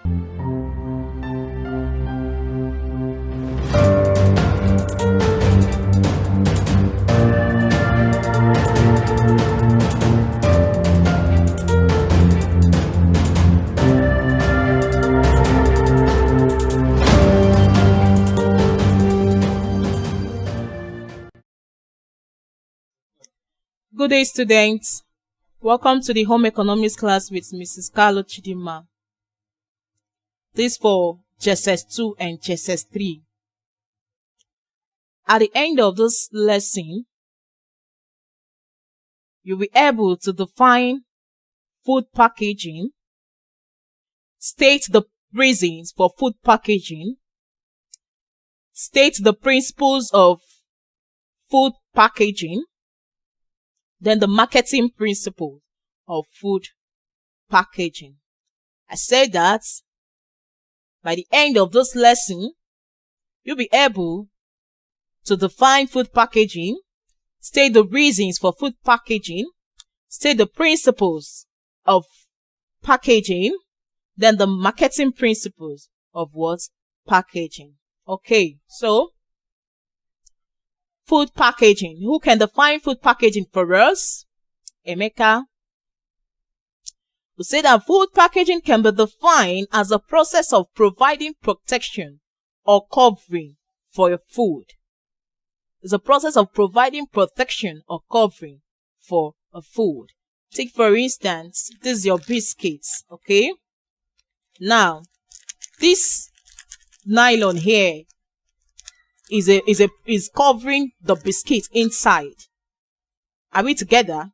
Good day, students. Welcome to the home economics class with Mrs. Chidinma. This for JSS2 and JSS3. At the end of this lesson, you'll be able to define food packaging, state the reasons for food packaging, state the principles of food packaging, then the marketing principle of food packaging. I said that by the end of this lesson, you'll be able to define food packaging, state the reasons for food packaging, state the principles of packaging, then the marketing principles of what? Packaging. Okay, so food packaging. Who can define food packaging for us? Emeka. We say that food packaging can be defined as a process of providing protection or covering for your food. It's a process of providing protection or covering for a food. Take for instance, this is your biscuits, okay? Now, this nylon here is covering the biscuit inside. Are we together?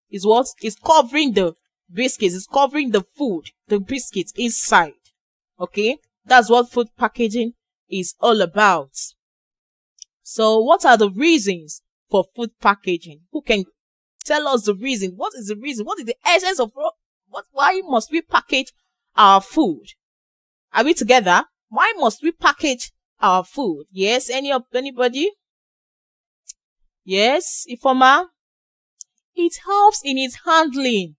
Is what? Is covering the biscuits, is covering the food, the biscuits inside. Okay? That's what food packaging is all about. So what are the reasons for food packaging? Who can tell us the reason? What is the reason? What is the essence of why must we package our food? Are we together? Why must we package our food? Yes, anybody? Yes, Ifoma? It helps in its handling.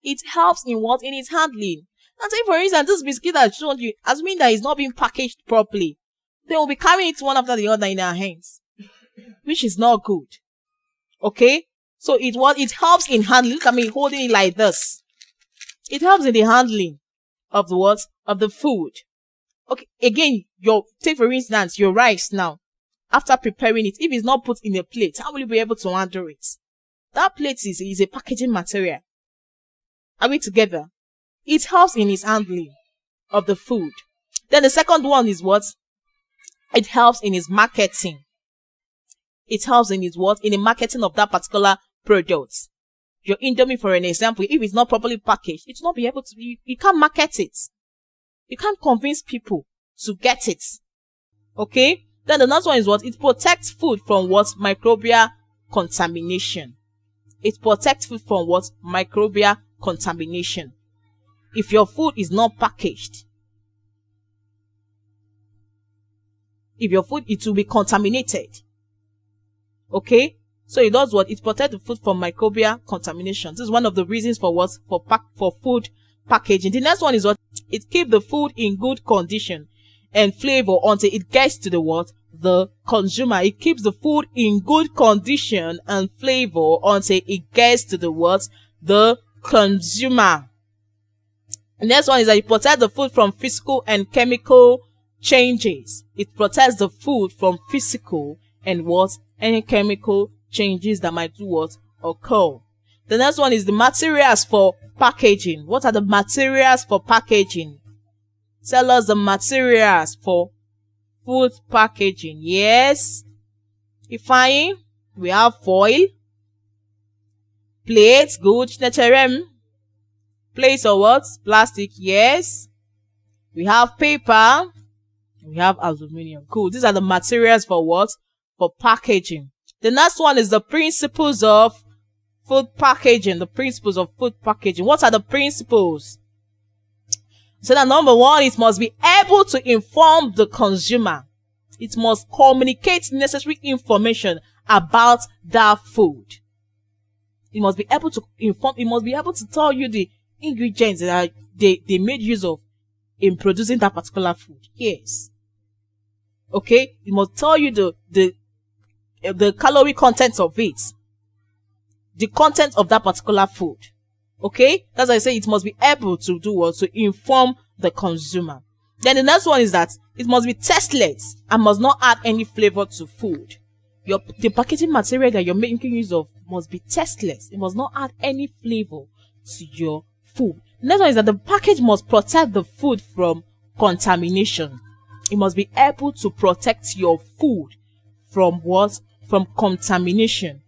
It helps in what? In its handling. And say for instance, this biscuit I showed you, assuming that it's not being packaged properly, they will be carrying it one after the other in our hands, which is not good. Okay? So it helps in handling. Look at me holding it like this. It helps in the handling of the what? Of the food. Okay, again, take for instance, your rice now. After preparing it, if it's not put in a plate, how will you be able to handle it? That plate is a packaging material. Are we together? It helps in its handling of the food. Then the second one is what? It helps in its marketing. It helps in its what? In the marketing of that particular product. Your Indomie, for an example, if it's not properly packaged, it will not be able to, you can't market it. You can't convince people to get it. Okay? Then the next one is what? It protects food from what? Microbial contamination. It protects food from what? Microbial contamination. If your food is not packaged, it will be contaminated. Okay? So it does what? It protects the food from microbial contamination. This is one of the reasons for what? For food packaging. The next one is what? It keeps the food in good condition and flavor until it gets to the what? The consumer. It keeps the food in good condition and flavor until it gets to the what? The consumer. The next one is that it protects the food from physical and chemical changes. It protects the food from physical and what? Any chemical changes that might do what? Occur. The next one is the materials for packaging. What are the materials for packaging? Tell us the materials for food packaging. Yes. Ifeanyi, we have foil, plates, good, plates or what? Plastic, yes. We have paper, we have aluminum. Cool. These are the materials for what? For packaging. The next one is the principles of food packaging. The principles of food packaging. What are the principles? So that number one, it must be able to inform the consumer. It must communicate necessary information about that food. It must be able to inform, it must be able to tell you the ingredients that they made use of in producing that particular food. Yes. Okay, it must tell you the calorie content of it, the content of that particular food. Okay, that's why I say it must be able to do what, to inform the consumer. Then the next one is that it must be tasteless and must not add any flavor to food. The packaging material that you're making use of must be tasteless. It must not add any flavor to your food. The next one is that the package must protect the food from contamination. It must be able to protect your food from what? From contamination.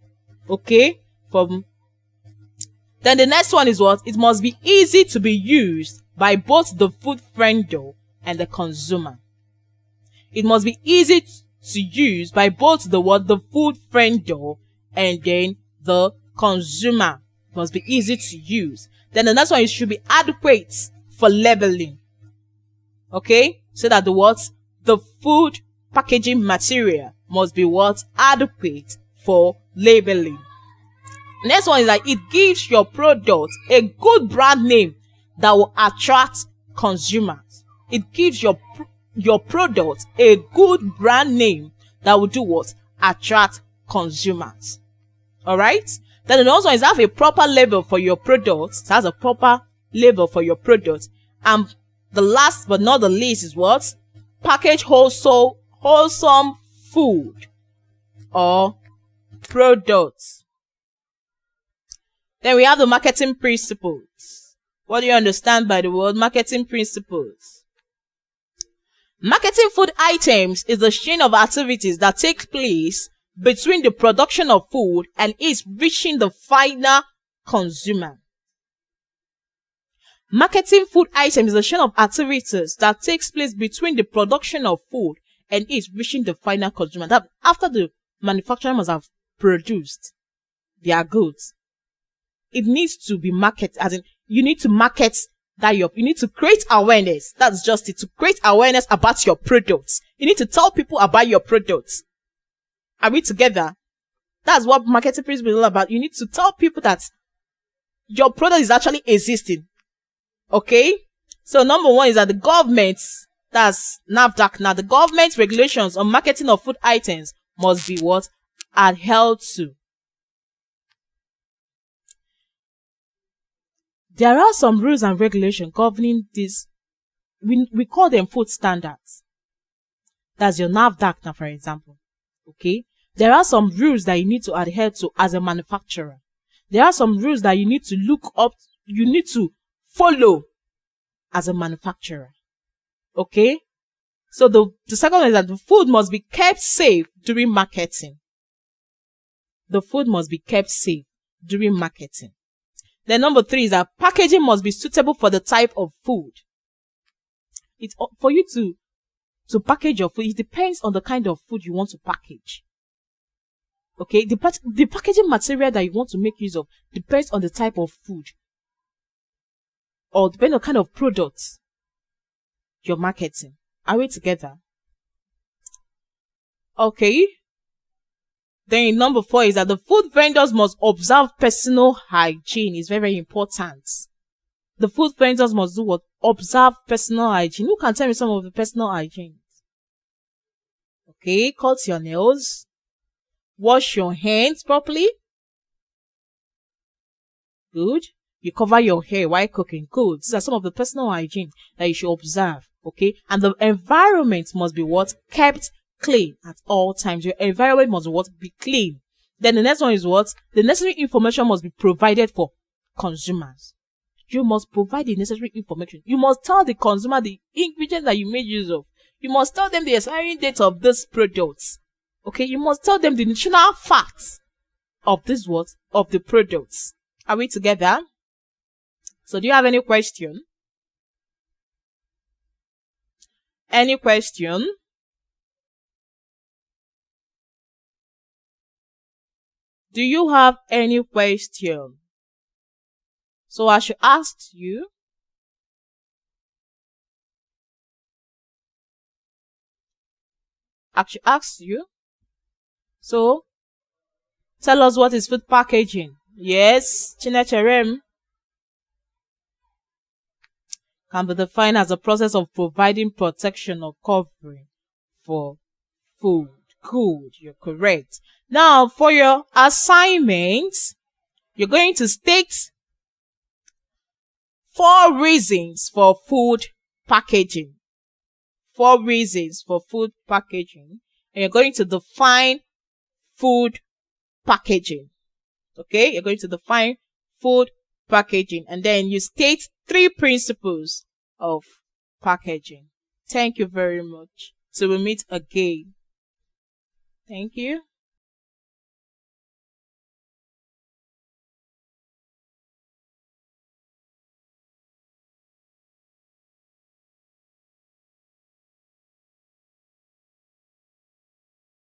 Okay? Then the next one is what? It must be easy to be used by both the food vendor and the consumer. It must be easy to use by both the food vendor and then the consumer. It must be easy to use. Then the next one, it should be adequate for labeling. Okay? So that the food packaging material must be adequate for labeling. Next one is that it gives your product a good brand name that will attract consumers. It gives your product a good brand name that will do what? Attract consumers. Alright? Then the next one is have a proper label for your product. It has a proper label for your product. And the last but not the least is what? Package wholesome food or products. Then we have the marketing principles. What do you understand by the word marketing principles? Marketing food items is the chain of activities that take place between the production of food and its reaching the final consumer. Marketing food items is the chain of activities that takes place between the production of food and its reaching the final consumer. That after the manufacturer must have produced their goods, it needs to be marketed, as in you need to market that you need to create awareness. That's just it, to create awareness about your products. You need to tell people about your products. Are we together? That's what marketing principle is all about. You need to tell people that your product is actually existing. Okay? So number one is that the government, that's NAFDAC now, the government regulations on marketing of food items must be adhered to. There are some rules and regulations governing this. We call them food standards. That's your NAFDAC now, for example. Okay? There are some rules that you need to adhere to as a manufacturer. There are some rules that you need to look up, you need to follow as a manufacturer. Okay? So the second one is that the food must be kept safe during marketing. The food must be kept safe during marketing. Then number 3 is that packaging must be suitable for the type of food. It's for you to package your food. It depends on the kind of food you want to package. Okay, the packaging material that you want to make use of depends on the type of food, or depends on the kind of products you're marketing. Are we together? Okay. Then number 4 is that the food vendors must observe personal hygiene. It's very, very important. The food vendors must do what? Observe personal hygiene. Who can tell me some of the personal hygiene? Okay, cut your nails. Wash your hands properly. Good. You cover your hair while cooking. Good. These are some of the personal hygiene that you should observe. Okay. And the environment must be kept clean at all times. Your environment must be clean. Then the next one is the necessary information must be provided for consumers. You must provide the necessary information. You must tell the consumer the ingredients that you made use of. You must tell them the expiring date of this products. Okay, you must tell them the nutritional facts of this of the products. Are we together? So do you have any question? Any question? Do you have any question? So I should ask you. So, tell us what is food packaging. Yes, Chinecherem. can be defined as a process of providing protection or covering for food. Good, you're correct. Now, for your assignments, you're going to state 4 reasons for food packaging. 4 reasons for food packaging. And you're going to define food packaging. Okay, you're going to define food packaging, and then you state 3 principles of packaging. Thank you very much. So we'll meet again. Thank you.